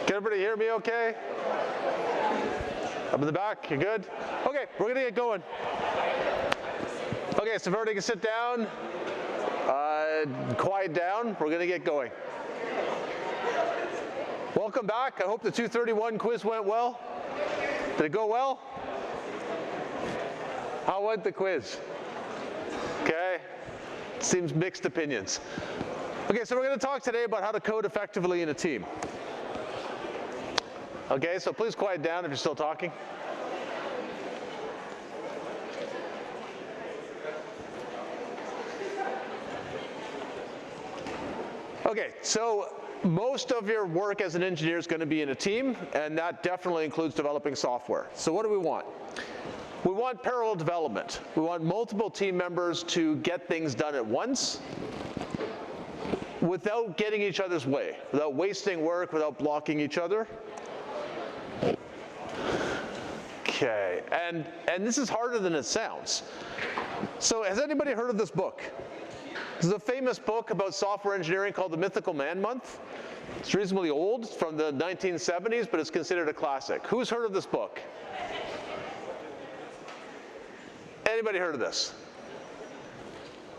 Can everybody hear me okay? Up in the back, you good? Okay, we're gonna get going. Okay, so if everybody can sit down, quiet down, we're gonna get going. Welcome back. I hope the 231 quiz went well. Did it go well? How went the quiz? Okay, seems mixed opinions. Okay, so we're gonna talk today about how to code effectively in a team. Okay, so please quiet down if you're still talking. Okay, so most of your work as an engineer is going to be in a team, and that definitely includes developing software. So what do we want? We want parallel development. We want multiple team members to get things done at once without getting each other's way, without wasting work, without blocking each other. Okay, and this is harder than it sounds. So has anybody heard of this book? This is a famous book about software engineering called The Mythical Man Month. It's reasonably old, it's from the 1970s, but it's considered a classic. Who's heard of this book? Anybody heard of this?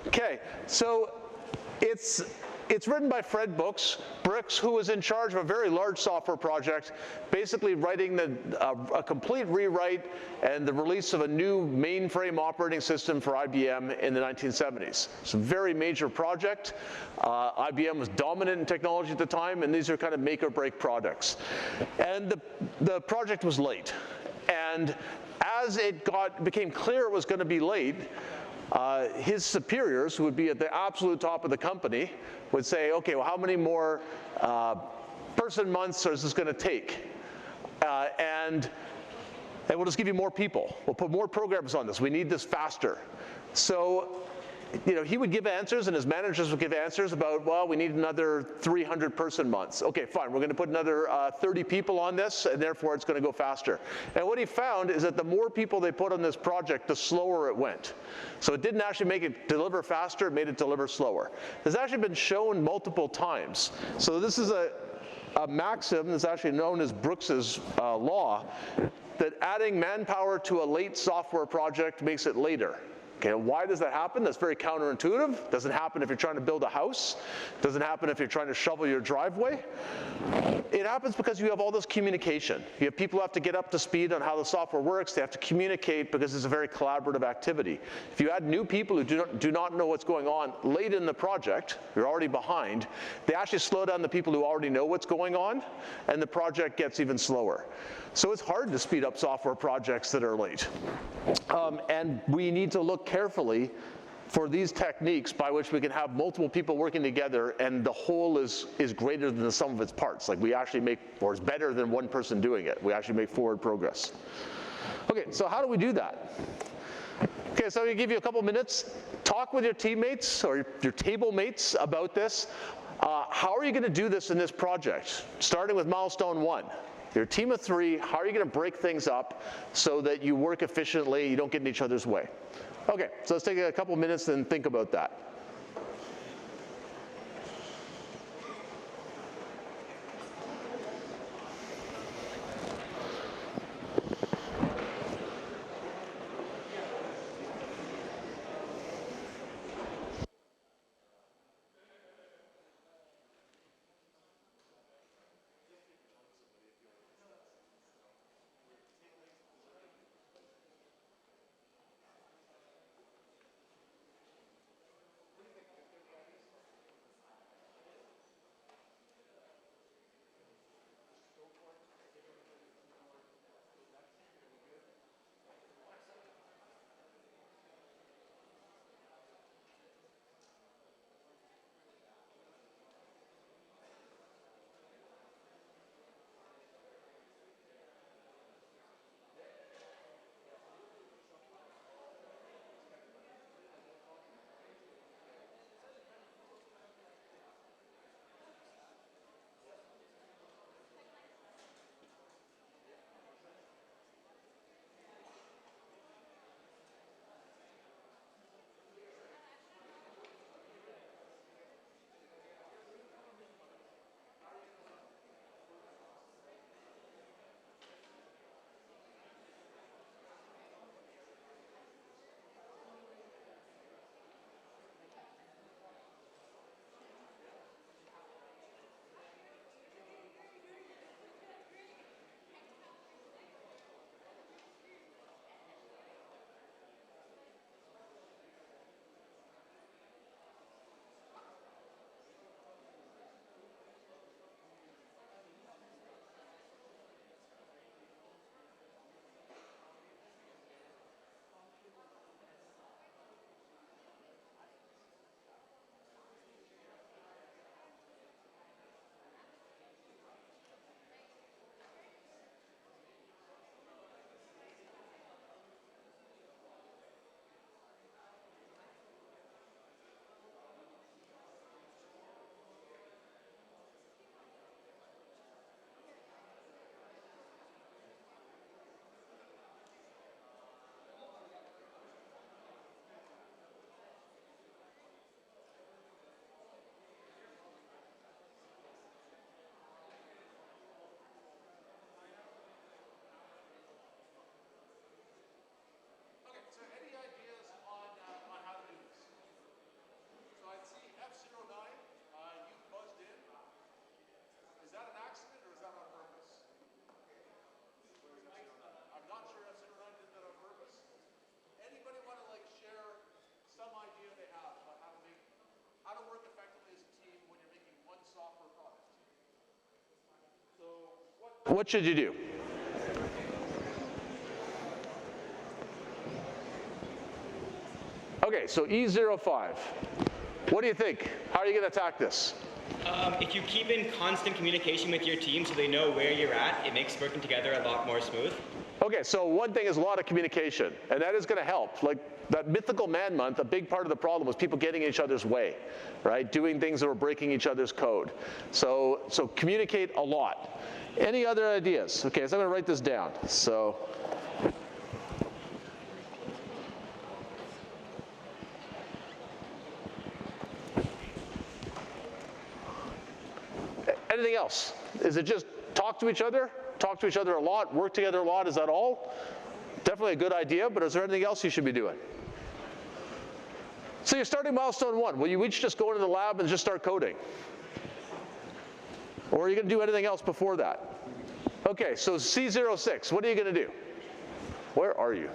Okay, so it's written by Fred Brooks, who was in charge of a very large software project, basically writing a complete rewrite and the release of a new mainframe operating system for IBM in the 1970s. It's a very major project. IBM was dominant in technology at the time, and these are kind of make or break products. And the project was late. And as it became clear it was going to be late, his superiors, who would be at the absolute top of the company, would say, okay, well, how many more person months is this going to take? And we'll just give you more people. We'll put more programs on this. We need this faster. So, he would give answers, and his managers would give answers about, well, we need another 300 person months. Okay, fine, we're going to put another 30 people on this, and therefore it's going to go faster. And what he found is that the more people they put on this project, the slower it went. So it didn't actually make it deliver faster, it made it deliver slower. It's actually been shown multiple times. So this is a maxim that's actually known as Brooks's law, that adding manpower to a late software project makes it later. Okay, why does that happen? That's very counterintuitive. Doesn't happen if you're trying to build a house. Doesn't happen if you're trying to shovel your driveway. It happens because you have all this communication. You have people who have to get up to speed on how the software works. They have to communicate because it's a very collaborative activity. If you add new people who do not know what's going on late in the project, you're already behind, they actually slow down the people who already know what's going on, and the project gets even slower. So it's hard to speed up software projects that are late. And we need to look carefully for these techniques by which we can have multiple people working together and the whole is greater than the sum of its parts. Like we actually make, or it's better than one person doing it. We actually make forward progress. Okay, so how do we do that? Okay, so I'm gonna give you a couple minutes. Talk with your teammates or your table mates about this. How are you gonna do this in this project? Starting with milestone 1. You're a team of 3, how are you gonna break things up so that you work efficiently, you don't get in each other's way? Okay, so let's take a couple minutes and think about that. what should you do? Okay, so E05. What do you think? How are you going to attack this? If you keep in constant communication with your team so they know where you're at, it makes working together a lot more smooth. Okay, so one thing is a lot of communication, and that is going to help. Like that mythical man month, a big part of the problem was people getting in each other's way, right? Doing things that were breaking each other's code. So communicate a lot. Any other ideas? Okay, so I'm going to write this down. So. Anything else? Is it just talk to each other? Talk to each other a lot, work together a lot, is that all? Definitely a good idea, but is there anything else you should be doing? So you're starting milestone 1. Will you each just go into the lab and just start coding? Or are you going to do anything else before that? Okay, so C06, what are you going to do? Where are you?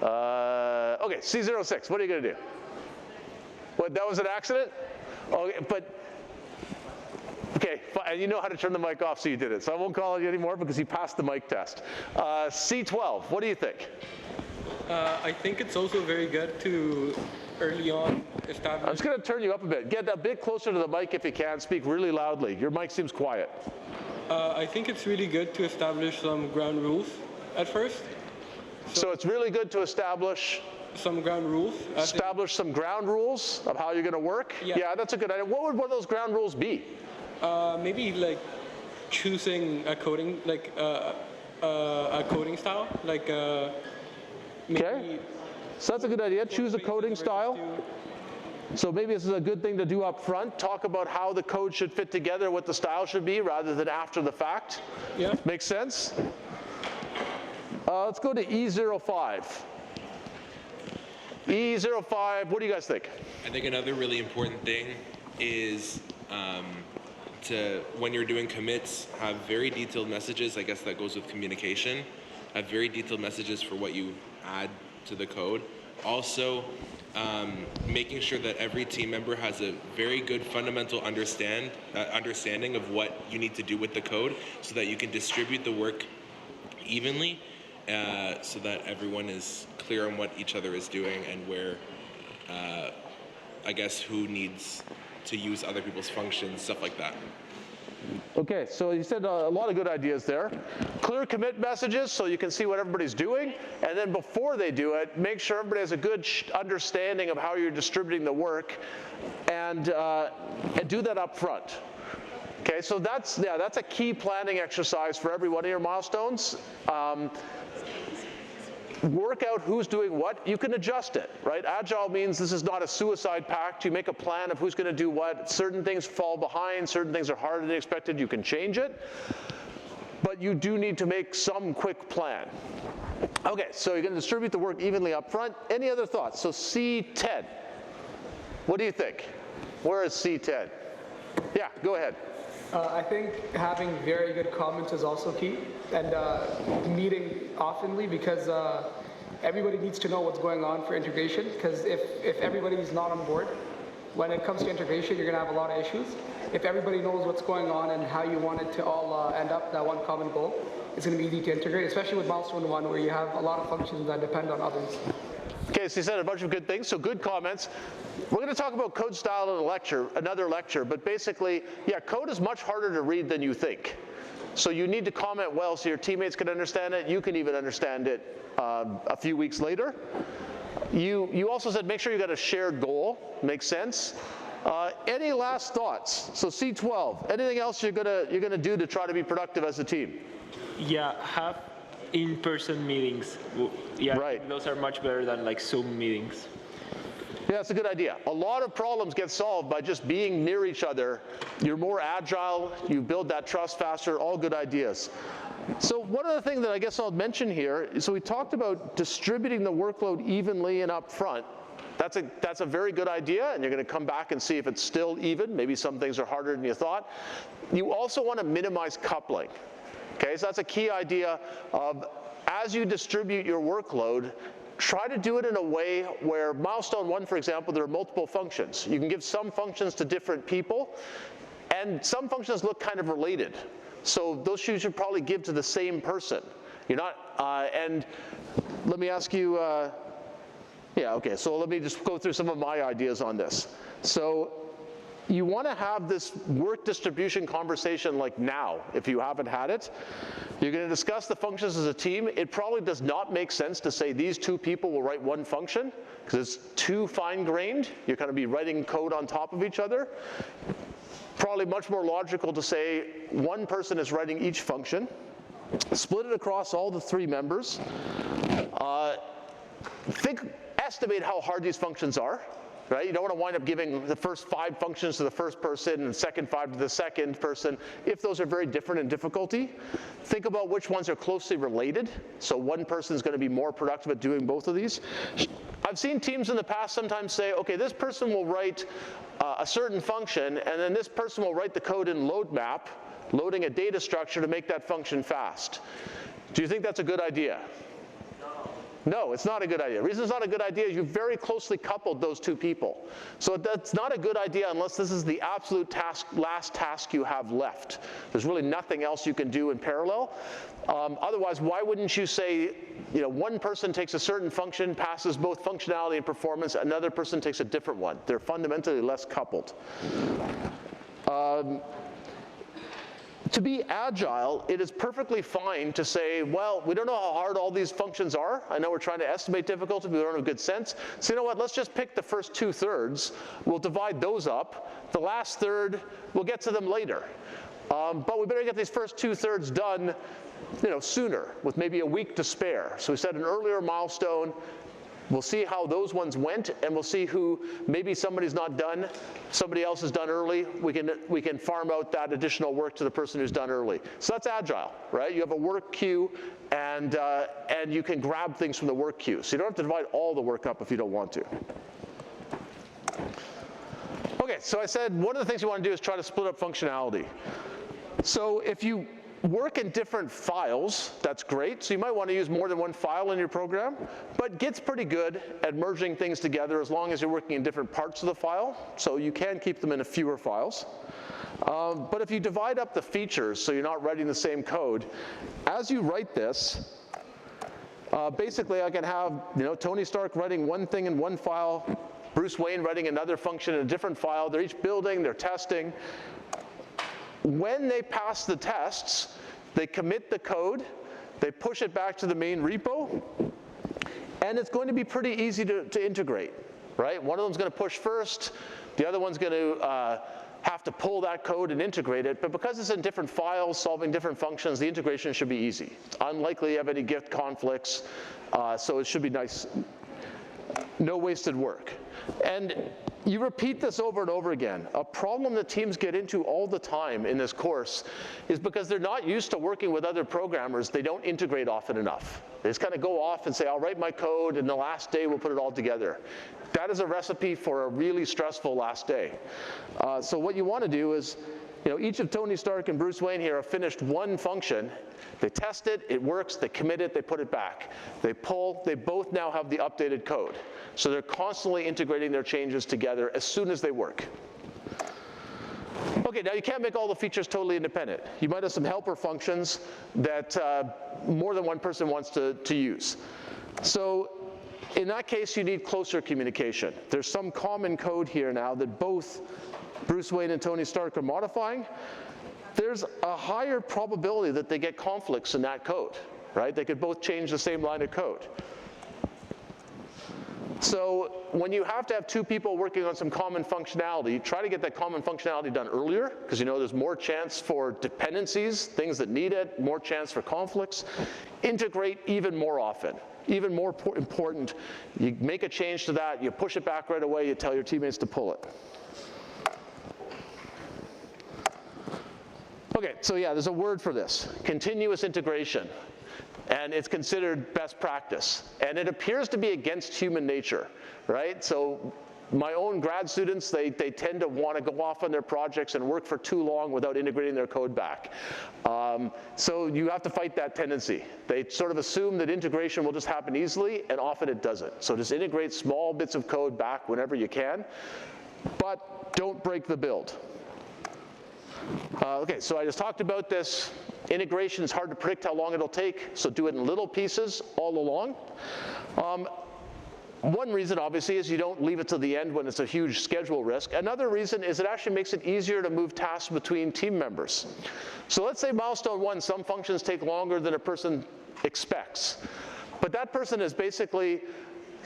Okay, C06, what are you going to do? What, that was an accident? Okay, but okay, and you know how to turn the mic off, so you did it. So I won't call you anymore because you passed the mic test. C12, what do you think? I think it's also very good to early on establish. I'm just going to turn you up a bit. Get a bit closer to the mic if you can. Speak really loudly. Your mic seems quiet. I think it's really good to establish some ground rules at first. So it's really good to establish some ground rules. Establish some ground rules of how you're going to work? Yeah, that's a good idea. What would one of those ground rules be? Maybe like choosing a coding, like a coding style, like maybe. Okay, so that's a good idea. Choose a coding style. So maybe this is a good thing to do up front. Talk about how the code should fit together, what the style should be, rather than after the fact. Yeah. Makes sense? Let's go to E05. E05, what do you guys think? I think another really important thing is to, when you're doing commits, have very detailed messages. I guess that goes with communication. Have very detailed messages for what you add to the code. Also, making sure that every team member has a very good fundamental understanding of what you need to do with the code so that you can distribute the work evenly so that everyone is clear on what each other is doing and where, I guess, who needs to use other people's functions, stuff like that. Okay, so you said a lot of good ideas there. Clear commit messages so you can see what everybody's doing, and then before they do it, make sure everybody has a good understanding of how you're distributing the work, and do that up front. Okay, so that's a key planning exercise for every one of your milestones. Work out who's doing what. You can adjust it, right? Agile means this is not a suicide pact. You make a plan of who's going to do what. Certain things fall behind. Certain things are harder than expected. You can change it. But you do need to make some quick plan. Okay, so you're going to distribute the work evenly up front. Any other thoughts? So C10. What do you think? Where is C10? Yeah, go ahead. I think having very good comments is also key, and meeting oftenly, because everybody needs to know what's going on for integration, because if everybody's not on board, when it comes to integration, you're going to have a lot of issues. If everybody knows what's going on and how you want it to all end up, that one common goal, it's going to be easy to integrate, especially with milestone 1, where you have a lot of functions that depend on others. Okay, so you said a bunch of good things, so good comments. We're going to talk about code style in another lecture, but basically, yeah, code is much harder to read than you think. So you need to comment well so your teammates can understand it. You can even understand it a few weeks later. You also said make sure you got a shared goal. Makes sense. Any last thoughts? So C12, anything else you're gonna do to try to be productive as a team? Yeah, have in-person meetings. Yeah, right. Those are much better than like Zoom meetings. Yeah, that's a good idea. A lot of problems get solved by just being near each other. You're more agile, you build that trust faster, all good ideas. So one other thing that I guess I'll mention here, so we talked about distributing the workload evenly and up front. That's a very good idea, and you're going to come back and see if it's still even. Maybe some things are harder than you thought. You also want to minimize coupling. Okay, so that's a key idea of, as you distribute your workload, try to do it in a way where milestone 1, for example, there are multiple functions. You can give some functions to different people, and some functions look kind of related. So those you should probably give to the same person. You're not, and let me ask you, yeah, okay, so let me just go through some of my ideas on this. So you want to have this work distribution conversation like now, if you haven't had it. You're going to discuss the functions as a team. It probably does not make sense to say these two people will write one function, because it's too fine-grained. You're going to be writing code on top of each other. Probably much more logical to say one person is writing each function, split it across all the 3 members. Estimate how hard these functions are. Right? You don't want to wind up giving the first 5 functions to the first person and the second 5 to the second person if those are very different in difficulty. Think about which ones are closely related. So one person is going to be more productive at doing both of these. I've seen teams in the past sometimes say, okay, this person will write a certain function, and then this person will write the code in load map, loading a data structure to make that function fast. Do you think that's a good idea? No, it's not a good idea. The reason it's not a good idea is you very closely coupled those 2 people. So that's not a good idea unless this is the absolute last task you have left. There's really nothing else you can do in parallel. Otherwise, why wouldn't you say, one person takes a certain function, passes both functionality and performance, another person takes a different one. They're fundamentally less coupled. To be agile, it is perfectly fine to say, well, we don't know how hard all these functions are. I know we're trying to estimate difficulty, but we don't have a good sense. So you know what, let's just pick the first 2/3. We'll divide those up. The last third, we'll get to them later. But we better get these first 2/3 done sooner, with maybe a week to spare. So we set an earlier milestone. We'll see how those ones went, and we'll see who, maybe somebody's not done, somebody else is done early. We can farm out that additional work to the person who's done early. So that's agile, right? You have a work queue, and you can grab things from the work queue. So you don't have to divide all the work up if you don't want to. Okay, so I said one of the things you want to do is try to split up functionality. So if you work in different files, that's great. So you might want to use more than one file in your program, but Git's pretty good at merging things together as long as you're working in different parts of the file. So you can keep them in fewer files. But if you divide up the features so you're not writing the same code, as you write this, basically I can have Tony Stark writing one thing in one file, Bruce Wayne writing another function in a different file. They're each building, they're testing. When they pass the tests, they commit the code, they push it back to the main repo, and it's going to be pretty easy to integrate, right? One of them's going to push first, the other one's going to have to pull that code and integrate it, but because it's in different files, solving different functions, the integration should be easy. It's unlikely you have any Git conflicts, so it should be nice. No wasted work. And you repeat this over and over again. A problem that teams get into all the time in this course is because they're not used to working with other programmers, they don't integrate often enough. They just kind of go off and say, I'll write my code, and the last day we'll put it all together. That is a recipe for a really stressful last day. So what you want to do is, each of Tony Stark and Bruce Wayne here have finished one function. They test it, it works, they commit it, they put it back. They pull, they both now have the updated code. So they're constantly integrating their changes together as soon as they work. Okay, now you can't make all the features totally independent. You might have some helper functions that more than one person wants to use. So in that case, you need closer communication. There's some common code here now that both Bruce Wayne and Tony Stark are modifying. There's a higher probability that they get conflicts in that code, right? They could both change the same line of code. So when you have to have 2 people working on some common functionality, try to get that common functionality done earlier, because there's more chance for dependencies, things that need it, more chance for conflicts. Integrate even more often. Even more important, you make a change to that, you push it back right away, you tell your teammates to pull it. Okay, so yeah, there's a word for this, continuous integration. And it's considered best practice. And it appears to be against human nature, right? So my own grad students, they tend to want to go off on their projects and work for too long without integrating their code back. So you have to fight that tendency. They sort of assume that integration will just happen easily, and often it doesn't. So just integrate small bits of code back whenever you can, but don't break the build. Okay, so I just talked about this. Integration is hard to predict how long it'll take, so do it in little pieces all along. One reason, obviously, is you don't leave it to the end when it's a huge schedule risk. Another reason is it actually makes it easier to move tasks between team members. So let's say milestone 1, some functions take longer than a person expects. But that person has basically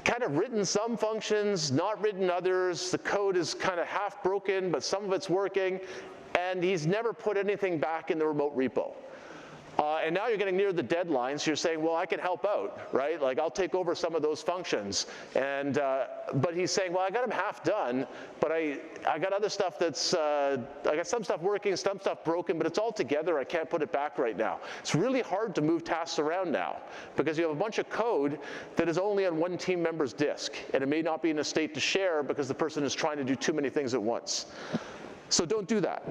kind of written some functions, not written others. The code is kind of half broken, but some of it's working. And he's never put anything back in the remote repo. And now you're getting near the deadline, so you're saying, well, I can help out, right? Like, I'll take over some of those functions. And, but he's saying, well, I got them half done, but I got other stuff that's, I got some stuff working, some stuff broken, but it's all together. I can't put it back right now. It's really hard to move tasks around now because you have a bunch of code that is only on one team member's disk, and it may not be in a state to share because the person is trying to do too many things at once. So don't do that,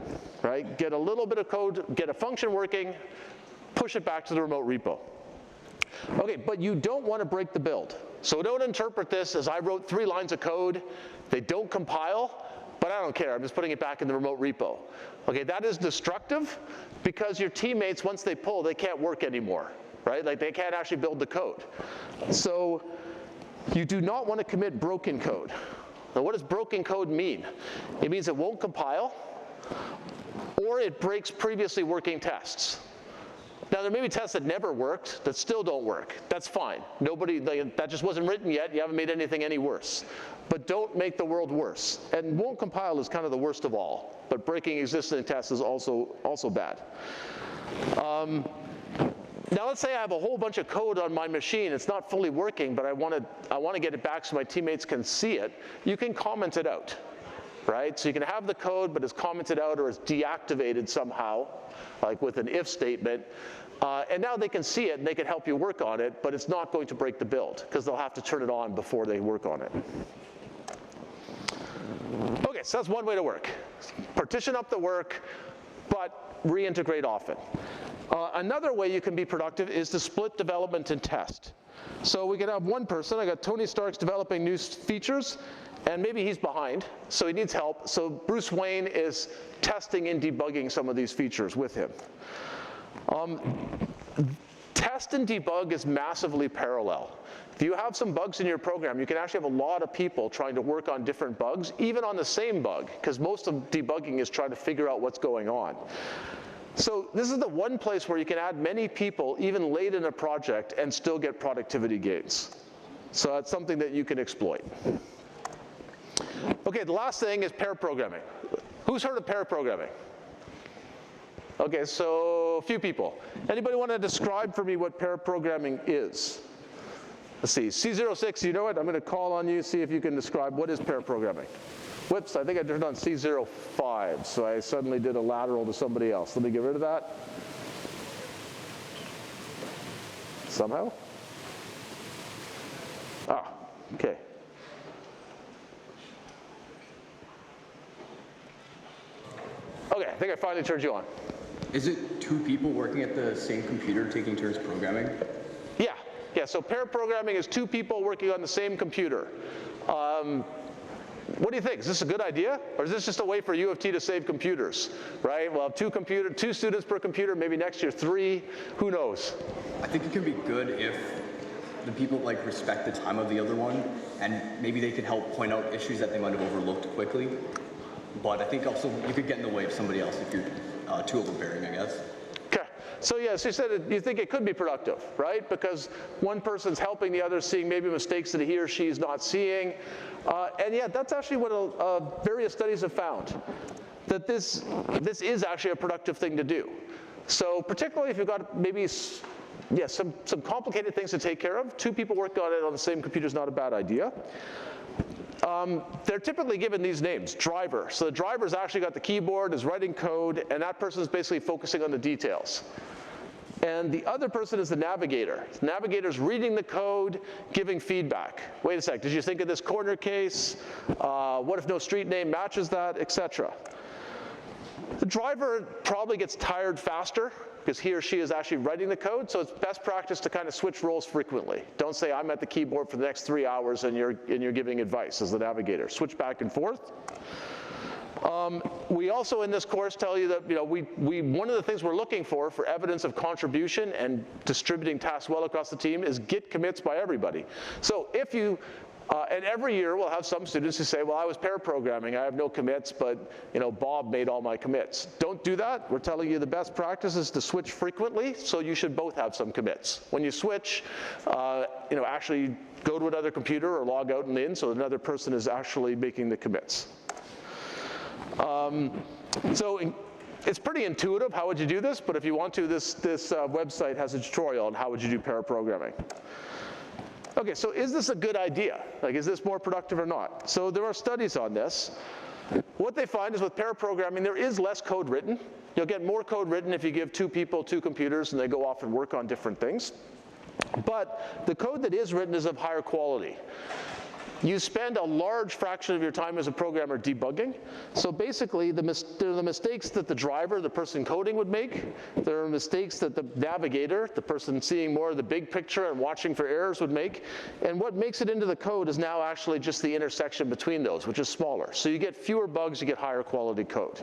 right? Get a little bit of code, get a function working, push it back to the remote repo. Okay, but you don't want to break the build. So don't interpret this as I wrote 3 lines of code, they don't compile, but I don't care, I'm just putting it back in the remote repo. Okay, that is destructive because your teammates, once they pull, they can't work anymore, right? Like, they can't actually build the code. So you do not want to commit broken code. Now, what does broken code mean? It means it won't compile, or it breaks previously working tests. Now, there may be tests that never worked that still don't work. That's fine. Nobody, that just wasn't written yet. You haven't made anything any worse. But don't make the world worse. And won't compile is kind of the worst of all. But breaking existing tests is also bad. Now, let's say I have a whole bunch of code on my machine. It's not fully working, but I want to get it back so my teammates can see it. You can comment it out, right? So you can have the code, but it's commented out or it's deactivated somehow, like with an if statement. And now they can see it and they can help you work on it, but it's not going to break the build because they'll have to turn it on before they work on it. Okay, so that's one way to work. Partition up the work, but reintegrate often. Another way you can be productive is to split development and test. So we can have one person, I got Tony Stark's developing new features, and maybe he's behind, so he needs help. So Bruce Wayne is testing and debugging some of these features with him. Test and debug is massively parallel. If you have some bugs in your program, you can actually have a lot of people trying to work on different bugs, even on the same bug, because most of debugging is trying to figure out what's going on. So this is the one place where you can add many people, even late in a project, and still get productivity gains. So that's something that you can exploit. Okay, the last thing is pair programming. Who's heard of pair programming? Okay, so a few people. Anybody want to describe for me what pair programming is? Let's see, C06, you know it? I'm going to call on you, see if you can describe what is pair programming. Whoops, I think I turned on C05, so I suddenly did a lateral to somebody else. Let me get rid of that. Somehow? Ah, okay. Okay, I think I finally turned you on. Is it 2 people working at the same computer taking turns programming? Yeah, so pair programming is 2 people working on the same computer. What do you think? Is this a good idea? Or is this just a way for U of T to save computers, right? We'll have 2 students per computer, maybe next year 3, who knows? I think it can be good if the people like respect the time of the other one, and maybe they can help point out issues that they might have overlooked quickly. But I think also you could get in the way of somebody else if you're too overbearing, I guess. Okay, so yes, you said you think it could be productive, right? Because one person's helping the other, seeing maybe mistakes that he or she is not seeing. And yeah, that's actually what various studies have found, that this is actually a productive thing to do. So particularly if you've got maybe some complicated things to take care of, 2 people working on it on the same computer is not a bad idea. They're typically given these names, driver. So the driver's actually got the keyboard, is writing code, and that person is basically focusing on the details. And the other person is the navigator. The navigator's reading the code, giving feedback. Wait a sec, did you think of this corner case? What if no street name matches that, etc. The driver probably gets tired faster because he or she is actually writing the code, so it's best practice to kind of switch roles frequently. Don't say, I'm at the keyboard for the next 3 hours and you're giving advice as the navigator. Switch back and forth. We also in this course tell you that one of the things we're looking for evidence of contribution and distributing tasks well across the team is get commits by everybody. So if you, and every year we'll have some students who say, well, I was pair programming, I have no commits, but Bob made all my commits. Don't do that. We're telling you the best practice is to switch frequently, so you should both have some commits. When you switch, actually go to another computer or log out and in so another person is actually making the commits. So it's pretty intuitive, how would you do this? But if you want to, this website has a tutorial on how would you do pair programming. Okay, so is this a good idea? Like, is this more productive or not? So there are studies on this. What they find is with pair programming, there is less code written. You'll get more code written if you give two people two computers and they go off and work on different things. But the code that is written is of higher quality. You spend a large fraction of your time as a programmer debugging. So basically, there are the mistakes that the driver, the person coding, would make. There are mistakes that the navigator, the person seeing more of the big picture and watching for errors, would make. And what makes it into the code is now actually just the intersection between those, which is smaller. So you get fewer bugs, you get higher quality code.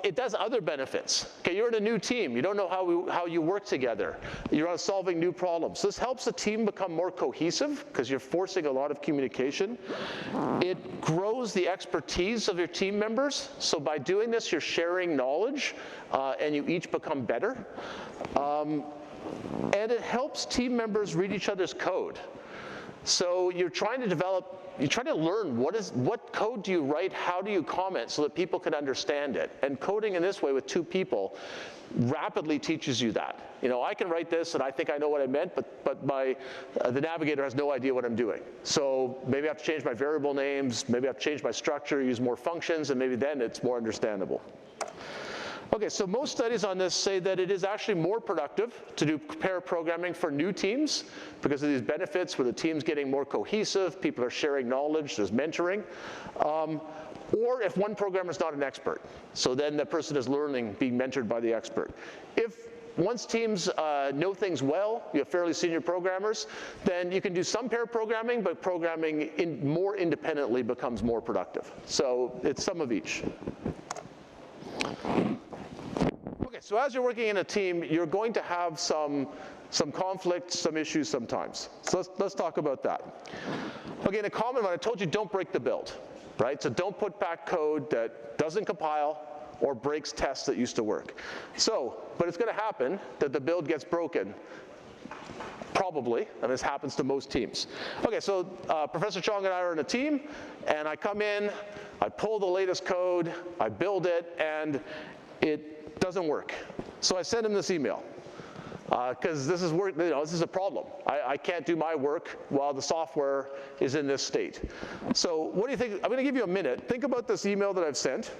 It does other benefits. Okay, you're in a new team. You don't know how you work together. You're solving new problems. This helps the team become more cohesive because you're forcing a lot of communication. It grows the expertise of your team members. So by doing this, you're sharing knowledge, and you each become better. And it helps team members read each other's code. So you're trying to learn what code do you write, how do you comment so that people can understand it. And coding in this way with two people rapidly teaches you that. I can write this and I think I know what I meant, but the navigator has no idea what I'm doing. So maybe I have to change my variable names, maybe I have to change my structure, use more functions, and maybe then it's more understandable. Okay, so most studies on this say that it is actually more productive to do pair programming for new teams because of these benefits where the team's getting more cohesive, people are sharing knowledge, there's mentoring, or if one programmer is not an expert. So then the person is learning, being mentored by the expert. Once teams know things well, you have fairly senior programmers, then you can do some pair programming, but programming more independently becomes more productive. So it's some of each. Okay, so as you're working in a team, you're going to have some conflict, some issues sometimes. So let's talk about that. Okay, in a common one, I told you don't break the build, right? So don't put back code that doesn't compile or breaks tests that used to work. But it's going to happen that the build gets broken. Probably, and this happens to most teams. Okay, so Professor Chong and I are in a team, and I come in, I pull the latest code, I build it, and it doesn't work. So I send him this email, because this is work. This is a problem. I can't do my work while the software is in this state. So what do you think? I'm going to give you a minute. Think about this email that I've sent.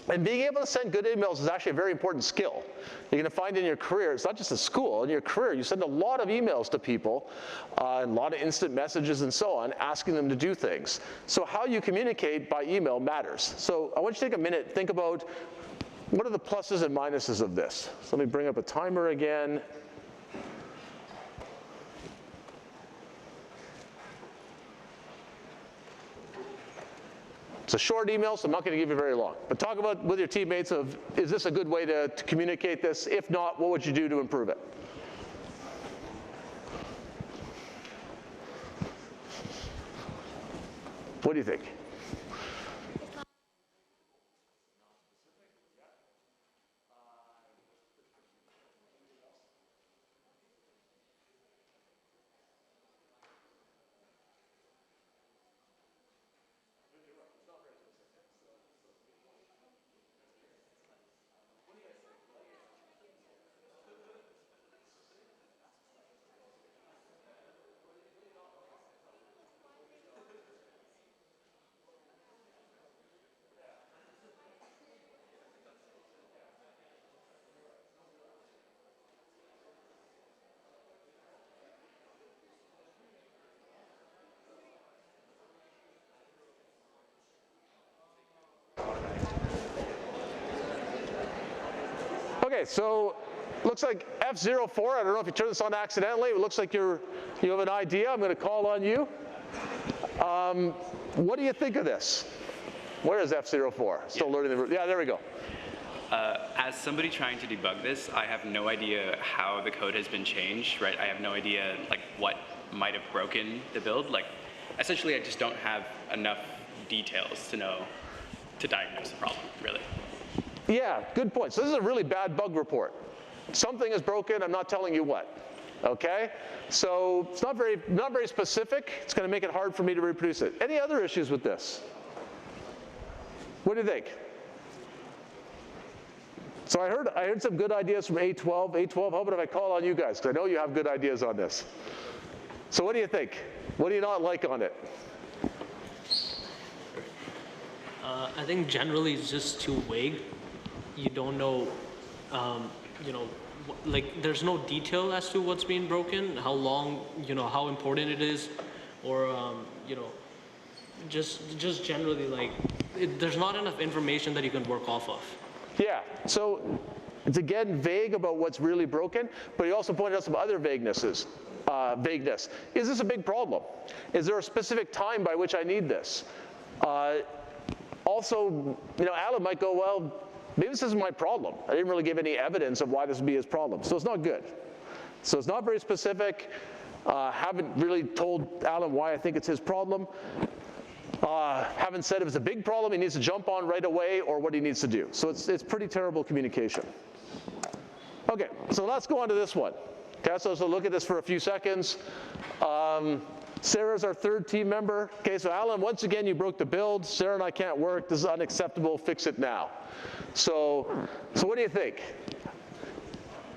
And being able to send good emails is actually a very important skill. You're going to find in your career, it's not just at school, in your career, you send a lot of emails to people, and a lot of instant messages and so on, asking them to do things. So how you communicate by email matters. So I want you to take a minute, think about what are the pluses and minuses of this. So let me bring up a timer again. It's a short email, so I'm not going to give you very long. But talk about with your teammates of, is this a good way to communicate this? If not, what would you do to improve it? What do you think? Okay, so looks like F04, I don't know if you turned this on accidentally, it looks like you have an idea, I'm going to call on you. What do you think of this? Where is F04? Still learning the, yeah, there we go. As somebody trying to debug this, I have no idea how the code has been changed, right? I have no idea like what might have broken the build. Like, essentially, I just don't have enough details to know to diagnose the problem, really. Yeah, good point. So this is a really bad bug report. Something is broken, I'm not telling you what. Okay? So it's not very specific. It's going to make it hard for me to reproduce it. Any other issues with this? What do you think? So I heard some good ideas from A12. A12, how about if I call on you guys? Because I know you have good ideas on this. So what do you think? What do you not like on it? I think generally it's just too vague. You don't know, like there's no detail as to what's being broken, how long, how important it is, or, just generally like, there's not enough information that you can work off of. Yeah, so it's again vague about what's really broken, but he also pointed out some other vagueness. Is this a big problem? Is there a specific time by which I need this? Also, Alan might go, well, maybe this isn't my problem. I didn't really give any evidence of why this would be his problem, so it's not good. So it's not very specific. Haven't really told Alan why I think it's his problem. Haven't said if it's a big problem he needs to jump on right away or what he needs to do. So it's pretty terrible communication. Okay, so let's go on to this one. Okay, so look at this for a few seconds. Sarah's our third team member. Okay, so Alan, once again, you broke the build. Sarah and I can't work. This is unacceptable. Fix it now. So what do you think?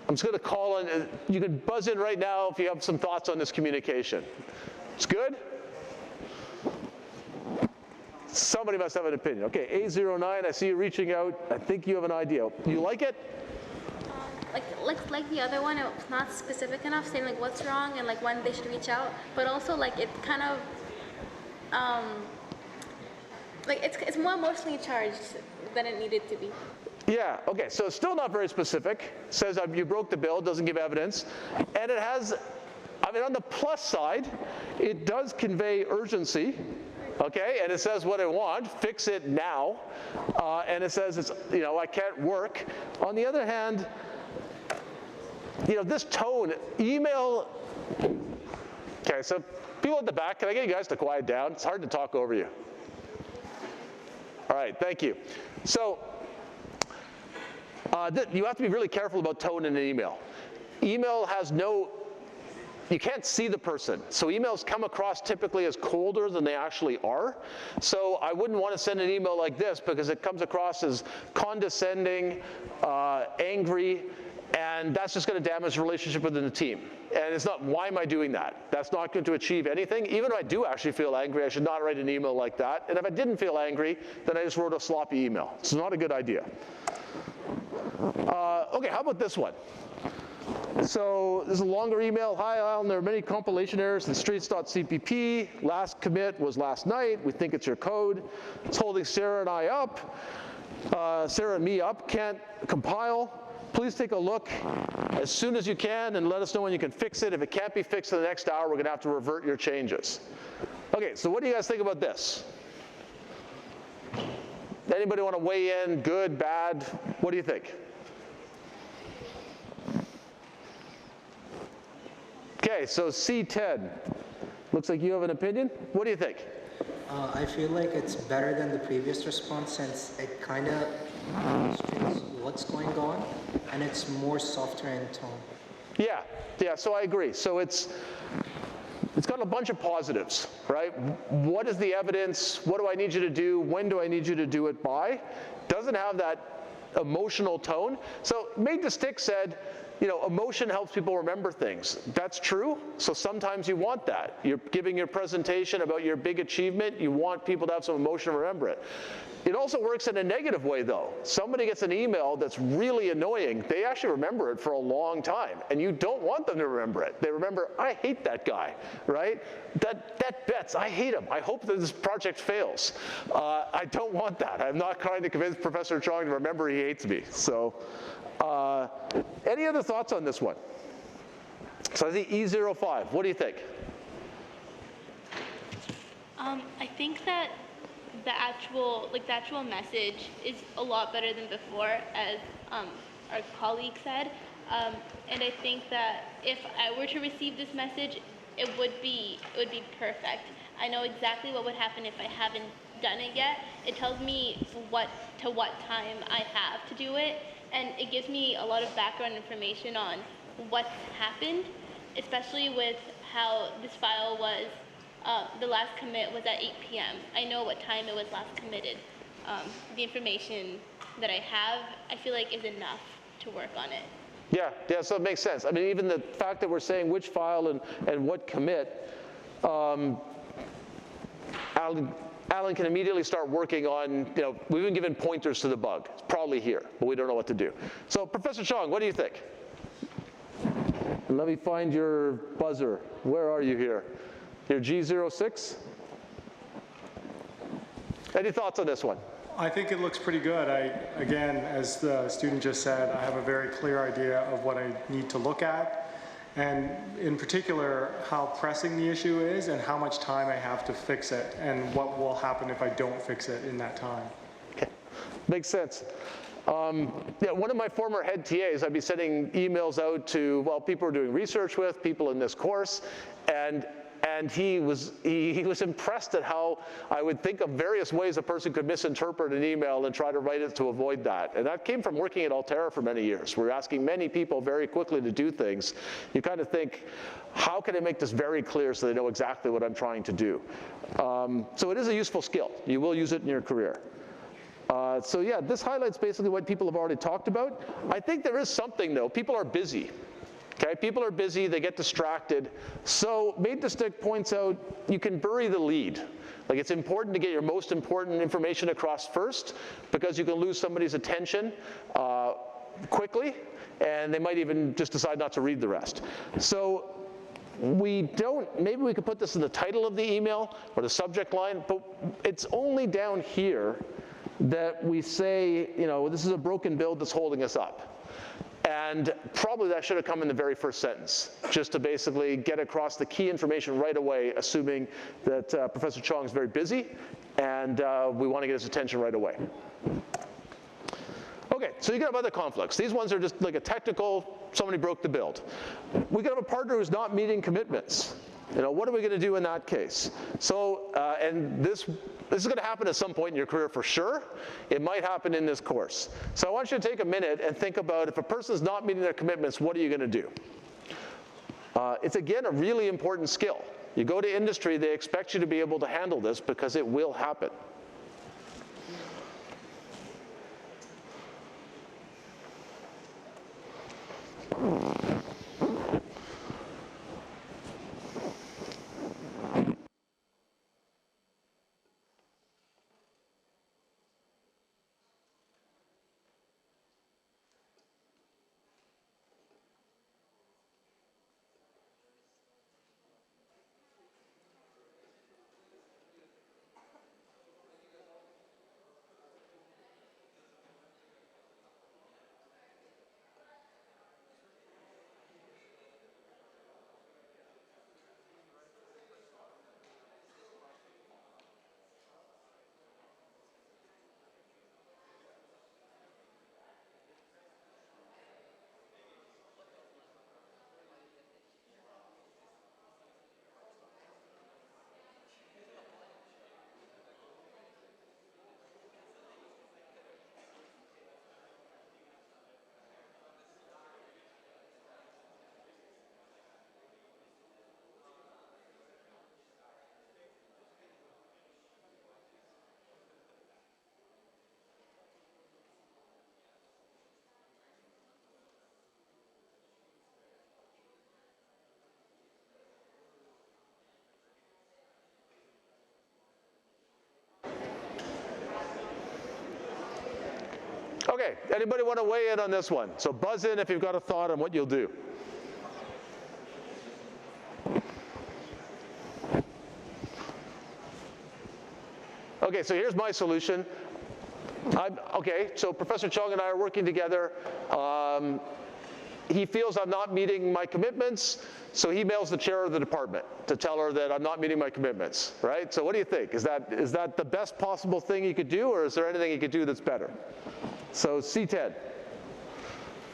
I'm just going to call on. You can buzz in right now if you have some thoughts on this communication. It's good? Somebody must have an opinion. Okay, A09, I see you reaching out. I think you have an idea. You like it? Like the other one, it's not specific enough, saying like what's wrong and like when they should reach out. But also like it kind of, like it's more emotionally charged than it needed to be. Yeah, okay, so it's still not very specific. It says you broke the build, doesn't give evidence. And it has, on the plus side, it does convey urgency. Okay, and it says what I want, fix it now. And it says it's, I can't work. On the other hand, this tone, email, okay, so people at the back, can I get you guys to quiet down? It's hard to talk over you. All right, thank you. So you have to be really careful about tone in an email. Email has you can't see the person. So emails come across typically as colder than they actually are. So I wouldn't want to send an email like this because it comes across as condescending, angry, and that's just going to damage the relationship within the team. And it's not, why am I doing that? That's not going to achieve anything. Even if I do actually feel angry, I should not write an email like that. And if I didn't feel angry, then I just wrote a sloppy email. It's not a good idea. Okay, how about this one? So this is a longer email. Hi, Alan, there are many compilation errors in streets.cpp. Last commit was last night. We think it's your code. It's holding Sarah and I up. Sarah and me up. Can't compile. Please take a look as soon as you can and let us know when you can fix it. If it can't be fixed in the next hour, we're going to have to revert your changes. Okay, so what do you guys think about this? Anybody want to weigh in? Good, bad? What do you think? Okay, so C10. Looks like you have an opinion. What do you think? I feel like it's better than the previous response since it kind of illustrates what's going on, and it's more softer in tone. Yeah, so I agree. So it's got a bunch of positives, right? What is the evidence? What do I need you to do? When do I need you to do it by? Doesn't have that emotional tone. So Made to Stick said, emotion helps people remember things. That's true. So sometimes you want that. You're giving your presentation about your big achievement. You want people to have some emotion to remember it. It also works in a negative way, though. Somebody gets an email that's really annoying. They actually remember it for a long time, and you don't want them to remember it. They remember, I hate that guy, right? That Betz, I hate him. I hope that this project fails. I don't want that. I'm not trying to convince Professor Chong to remember he hates me. So, any other thoughts on this one? So I think E05. What do you think? I think that the actual message is a lot better than before, as our colleague said. And I think that if I were to receive this message, it would be perfect. I know exactly what would happen if I haven't done it yet. It tells me what time I have to do it, and it gives me a lot of background information on what's happened, especially with how this file was, the last commit was at 8 p.m. I know what time it was last committed. The information that I have, I feel like is enough to work on it. Yeah, so it makes sense. I mean, even the fact that we're saying which file and what commit, Alan can immediately start working on, we've been given pointers to the bug. It's probably here, but we don't know what to do. So Professor Chong, what do you think? And let me find your buzzer. Where are you here? Your G06? Any thoughts on this one? I think it looks pretty good. Again, as the student just said, I have a very clear idea of what I need to look at, and in particular, how pressing the issue is and how much time I have to fix it, and what will happen if I don't fix it in that time. Okay, makes sense. One of my former head TAs, I'd be sending emails out to, people we're doing research with, people in this course, and he was impressed at how I would think of various ways a person could misinterpret an email and try to write it to avoid that. And that came from working at Altera for many years. We're asking many people very quickly to do things. You kind of think, how can I make this very clear so they know exactly what I'm trying to do? So it is a useful skill. You will use it in your career. So yeah, this highlights basically what people have already talked about. I think there is something though. People are busy. Okay, people are busy, they get distracted. So Made to Stick points out you can bury the lead. Like, it's important to get your most important information across first, because you can lose somebody's attention quickly, and they might even just decide not to read the rest. So maybe we could put this in the title of the email or the subject line, but it's only down here that we say, this is a broken build that's holding us up. And probably that should have come in the very first sentence, just to basically get across the key information right away, assuming that Professor Chong is very busy, and we want to get his attention right away. Okay, so you can have other conflicts. These ones are just like a technical, somebody broke the build. We could have a partner who's not meeting commitments. What are we going to do in that case? So, and this is going to happen at some point in your career for sure. It might happen in this course. So I want you to take a minute and think about, if a person is not meeting their commitments, what are you going to do? It's, again, a really important skill. You go to industry, they expect you to be able to handle this because it will happen. Okay, anybody want to weigh in on this one? So buzz in if you've got a thought on what you'll do. Okay, so here's my solution. Okay, so Professor Chong and I are working together. he feels I'm not meeting my commitments, so he emails the chair of the department to tell her that I'm not meeting my commitments, right? So what do you think? Is that the best possible thing you could do, or is there anything you could do that's better? So C10,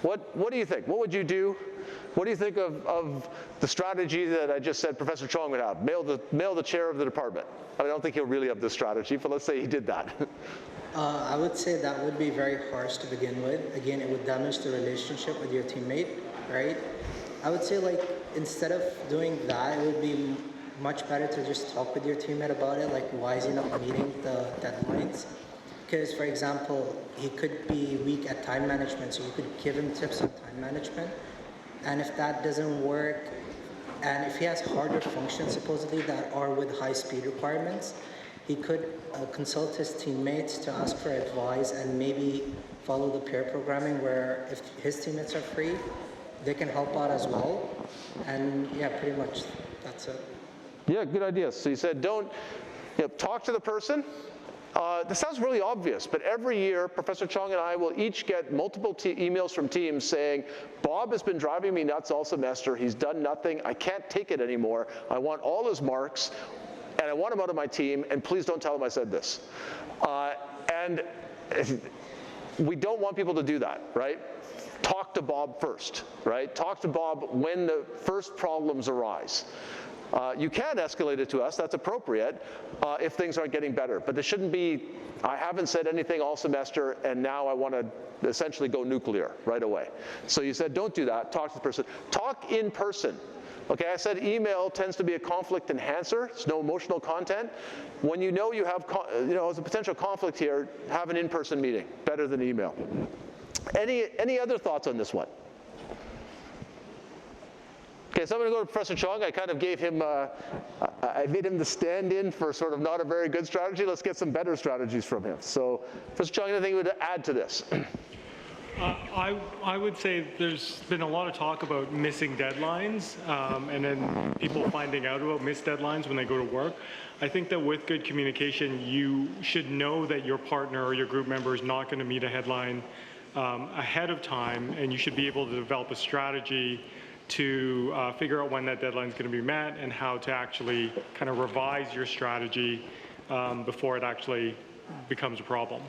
what do you think? What would you do? What do you think of the strategy that I just said Professor Chong would have? Mail the chair of the department. I don't think he'll really have this strategy, but let's say he did that. I would say that would be very harsh to begin with. Again, it would damage the relationship with your teammate, right? I would say, like, instead of doing that, it would be much better to just talk with your teammate about it, like, why is he not meeting the deadlines? Because, for example, he could be weak at time management, so you could give him tips on time management. And if that doesn't work, and if he has harder functions supposedly that are with high speed requirements, he could consult his teammates to ask for advice and maybe follow the pair programming where if his teammates are free, they can help out as well. And yeah, pretty much that's it. Yeah, good idea. So you said talk to the person. This sounds really obvious, but every year, Professor Chong and I will each get multiple emails from teams saying, Bob has been driving me nuts all semester. He's done nothing. I can't take it anymore. I want all his marks, and I want him out of my team, and please don't tell him I said this. And we don't want people to do that, right? Talk to Bob first, right? Talk to Bob when the first problems arise. You can escalate it to us, that's appropriate, if things aren't getting better. But there shouldn't be, I haven't said anything all semester, and now I want to essentially go nuclear right away. So you said don't do that, talk to the person. Talk in person. Okay, I said email tends to be a conflict enhancer. It's no emotional content. When you know you have, there's a potential conflict here, have an in-person meeting, better than email. Any other thoughts on this one? Okay, so I'm going to go to Professor Chong. I kind of gave him, I made him the stand-in for sort of not a very good strategy. Let's get some better strategies from him. So, Professor Chong, anything you would add to this? I would say there's been a lot of talk about missing deadlines and then people finding out about missed deadlines when they go to work. I think that with good communication, you should know that your partner or your group member is not going to meet a headline ahead of time, and you should be able to develop a strategy to figure out when that deadline is going to be met and how to actually kind of revise your strategy before it actually becomes a problem.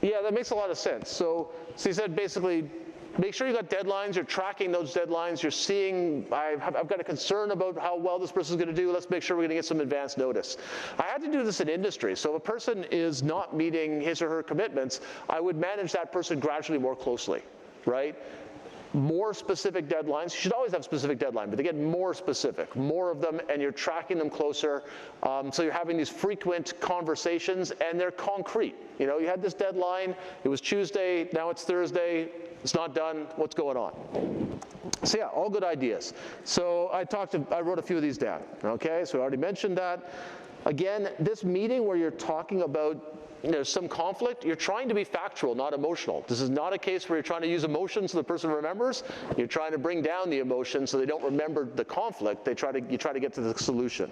Yeah, that makes a lot of sense. So you said basically, make sure you got deadlines, you're tracking those deadlines, you're seeing, I've got a concern about how well this person's going to do, let's make sure we're going to get some advance notice. I had to do this in industry, so if a person is not meeting his or her commitments, I would manage that person gradually more closely, right? More specific deadlines. You should always have specific deadlines, but they get more specific, more of them, and you're tracking them closer. So you're having these frequent conversations, and they're concrete. You know, you had this deadline, it was Tuesday, now it's Thursday, it's not done, what's going on? So yeah, all good ideas. So I wrote a few of these down, okay? So I already mentioned that. Again, this meeting where you're talking about some conflict, you're trying to be factual, not emotional. This is not a case where you're trying to use emotion so the person remembers. You're trying to bring down the emotion so they don't remember the conflict. You try to get to the solution.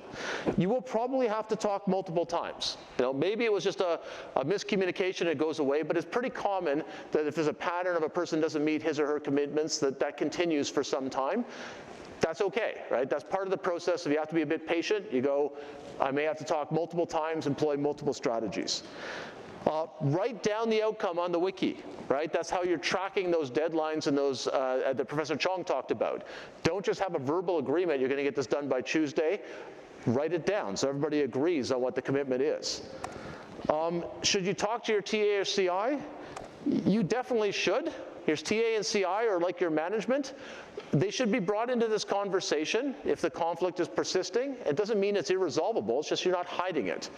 You will probably have to talk multiple times. Maybe it was just a miscommunication, it goes away, but it's pretty common that if there's a pattern of a person doesn't meet his or her commitments, that continues for some time. That's okay, right? That's part of the process. If you have to be a bit patient, you go, I may have to talk multiple times, employ multiple strategies. Write down the outcome on the wiki, right? That's how you're tracking those deadlines and those that Professor Chong talked about. Don't just have a verbal agreement, you're going to get this done by Tuesday. Write it down so everybody agrees on what the commitment is. Should you talk to your TA or CI? You definitely should. Your TA and CI are like your management. They should be brought into this conversation if the conflict is persisting. It doesn't mean it's irresolvable, it's just you're not hiding it.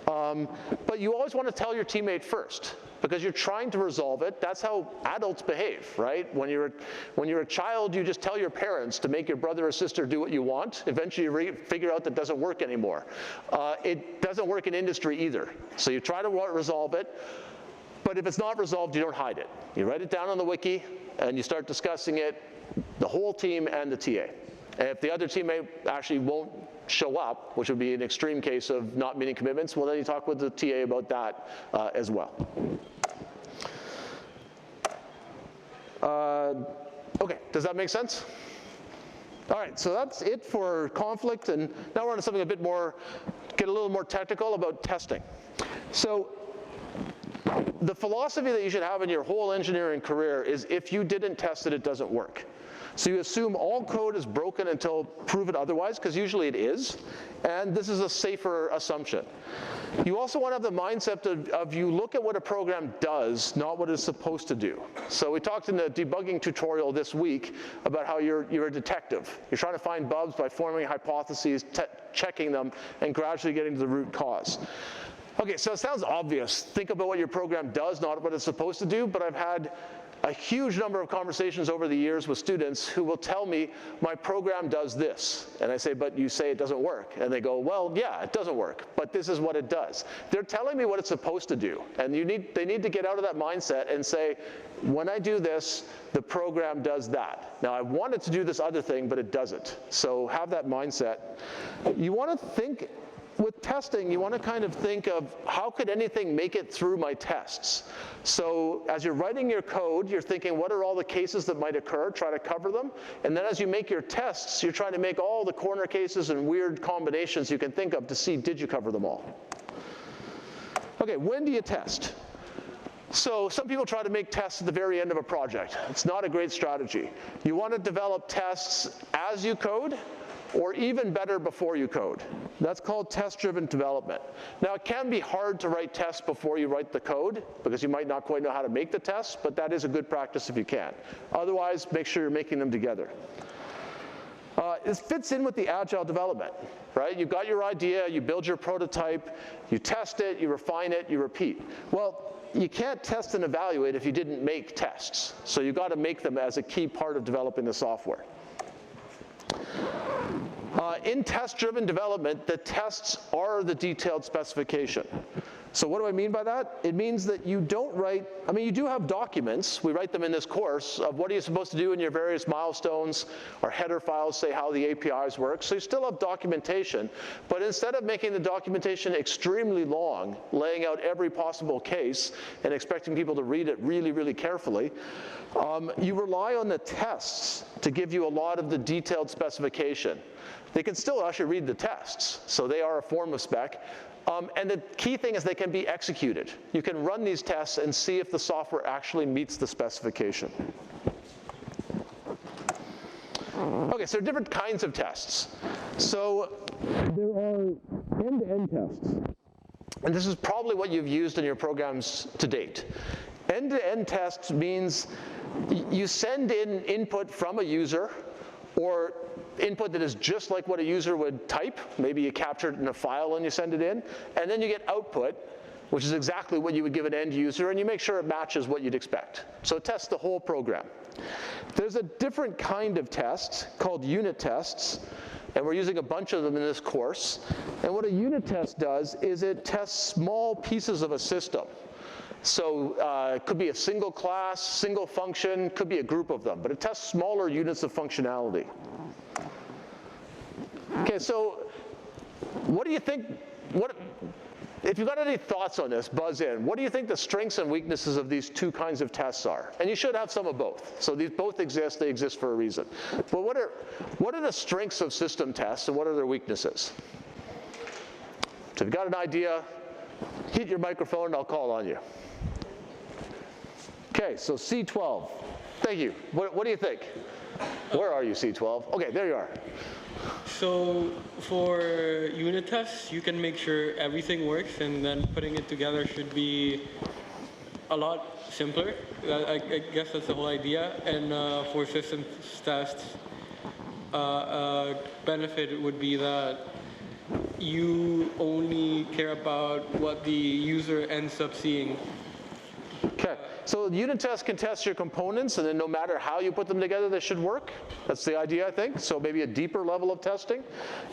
But you always want to tell your teammate first, because you're trying to resolve it. That's how adults behave, right? When you're a child, you just tell your parents to make your brother or sister do what you want. Eventually you figure out that doesn't work anymore. It doesn't work in industry either. So you try to resolve it. But if it's not resolved, you don't hide it. You write it down on the wiki, and you start discussing it, the whole team and the TA. And if the other teammate actually won't show up, which would be an extreme case of not meeting commitments, well, then you talk with the TA about that as well. Okay, does that make sense? All right, so that's it for conflict, and now we're on to something a bit more, get a little more technical about testing. So the philosophy that you should have in your whole engineering career is if you didn't test it, it doesn't work. So you assume all code is broken until proven otherwise, because usually it is, and this is a safer assumption. You also want to have the mindset of you look at what a program does, not what it's supposed to do. So we talked in the debugging tutorial this week about how you're a detective. You're trying to find bugs by forming hypotheses, checking them, and gradually getting to the root cause. Okay, so it sounds obvious. Think about what your program does, not what it's supposed to do, but I've had a huge number of conversations over the years with students who will tell me, my program does this. And I say, but you say it doesn't work. And they go, well, yeah, it doesn't work, but this is what it does. They're telling me what it's supposed to do. And they need to get out of that mindset and say, when I do this, the program does that. Now, I want it to do this other thing, but it doesn't. So have that mindset. You want to think, with testing, you want to kind of think of how could anything make it through my tests? So as you're writing your code, you're thinking, what are all the cases that might occur? Try to cover them. And then as you make your tests, you're trying to make all the corner cases and weird combinations you can think of to see, did you cover them all? Okay, when do you test? So some people try to make tests at the very end of a project. It's not a great strategy. You want to develop tests as you code, or even better, before you code. That's called test-driven development. Now, it can be hard to write tests before you write the code, because you might not quite know how to make the tests, but that is a good practice if you can. Otherwise, make sure you're making them together. This fits in with the agile development, right? You've got your idea, you build your prototype, you test it, you refine it, you repeat. Well, you can't test and evaluate if you didn't make tests. So you've got to make them as a key part of developing the software. In test-driven development, the tests are the detailed specification. So what do I mean by that? It means that you don't write, I mean, you do have documents, we write them in this course, of what are you supposed to do in your various milestones. Our header files say how the APIs work. So you still have documentation, but instead of making the documentation extremely long, laying out every possible case and expecting people to read it really, really carefully, you rely on the tests to give you a lot of the detailed specification. They can still actually read the tests, so they are a form of spec. And the key thing is they can be executed. You can run these tests and see if the software actually meets the specification. Okay, so there are different kinds of tests. So there are end-to-end tests. And this is probably what you've used in your programs to date. End-to-end tests means you send in input from a user, or input that is just like what a user would type. Maybe you capture it in a file and you send it in. And then you get output, which is exactly what you would give an end user, and you make sure it matches what you'd expect. So it tests the whole program. There's a different kind of test called unit tests, and we're using a bunch of them in this course. And what a unit test does is it tests small pieces of a system. So it could be a single class, single function, could be a group of them, but it tests smaller units of functionality. Okay, so what do you think, if you've got any thoughts on this, buzz in. What do you think the strengths and weaknesses of these two kinds of tests are? And you should have some of both. So these both exist, they exist for a reason. But what are the strengths of system tests and what are their weaknesses? So if you've got an idea, hit your microphone and I'll call on you. Okay, so C12. Thank you. What do you think? Where are you, C12? Okay, there you are. So for unit tests, you can make sure everything works, and then putting it together should be a lot simpler. I guess that's the whole idea. And for systems tests, benefit would be that you only care about what the user ends up seeing. Okay, so the unit test can test your components, and then no matter how you put them together, they should work. That's the idea, I think. So maybe a deeper level of testing.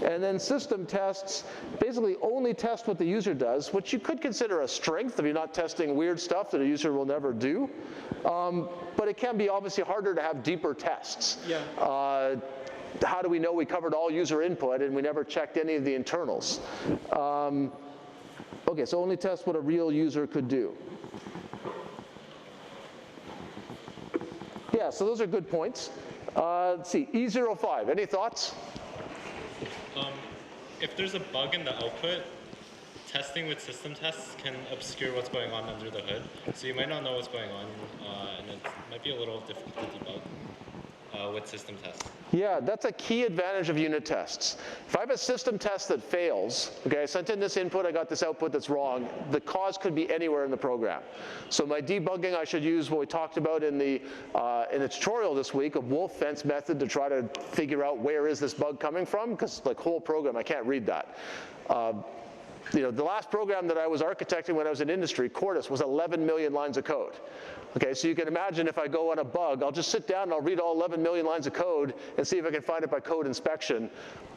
And then system tests basically only test what the user does, which you could consider a strength if you're not testing weird stuff that a user will never do. But it can be obviously harder to have deeper tests. Yeah. how do we know we covered all user input and we never checked any of the internals? Okay, so only test what a real user could do. Yeah, so those are good points. Let's see, E05, any thoughts? If there's a bug in the output, testing with system tests can obscure what's going on under the hood. So you might not know what's going on, and it might be a little difficult to debug with system tests. Yeah, that's a key advantage of unit tests. If I have a system test that fails, okay, I sent in this input, I got this output that's wrong, the cause could be anywhere in the program. So my debugging, I should use what we talked about in the tutorial this week, a wolf fence method to try to figure out where is this bug coming from, because like whole program, I can't read that. You know, the last program that I was architecting when I was in industry, Cordis, was 11 million lines of code. Okay, so you can imagine if I go on a bug, I'll just sit down and I'll read all 11 million lines of code and see if I can find it by code inspection.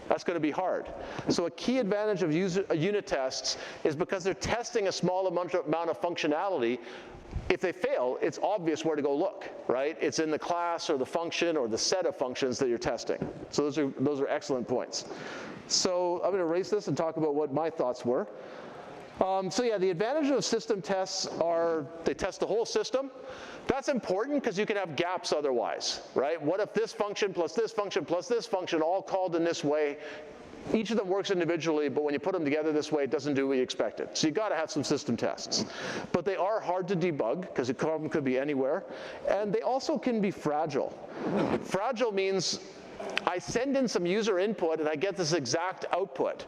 That's going to be hard. So a key advantage of unit tests is because they're testing a small amount of functionality. If they fail, it's obvious where to go look, right? It's in the class or the function or the set of functions that you're testing. So those are excellent points. So I'm going to erase this and talk about what my thoughts were. So yeah, the advantage of system tests are they test the whole system. That's important because you can have gaps otherwise, right? What if this function plus this function plus this function all called in this way? Each of them works individually, but when you put them together this way, it doesn't do what you expected. So you've got to have some system tests. But they are hard to debug because the problem could be anywhere. And they also can be fragile. Fragile means I send in some user input and I get this exact output.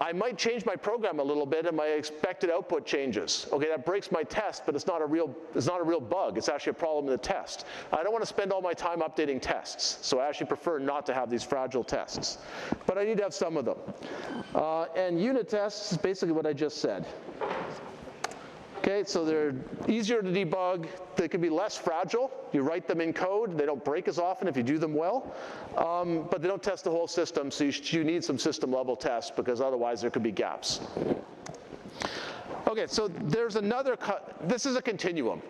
I might change my program a little bit and my expected output changes. Okay, that breaks my test, but it's not a real bug. It's actually a problem in the test. I don't want to spend all my time updating tests, so I actually prefer not to have these fragile tests. But I need to have some of them. And unit tests is basically what I just said. Okay, so they're easier to debug. They can be less fragile. You write them in code. They don't break as often if you do them well. But they don't test the whole system, so you need some system level tests because otherwise there could be gaps. Okay, so there's another, this is a continuum.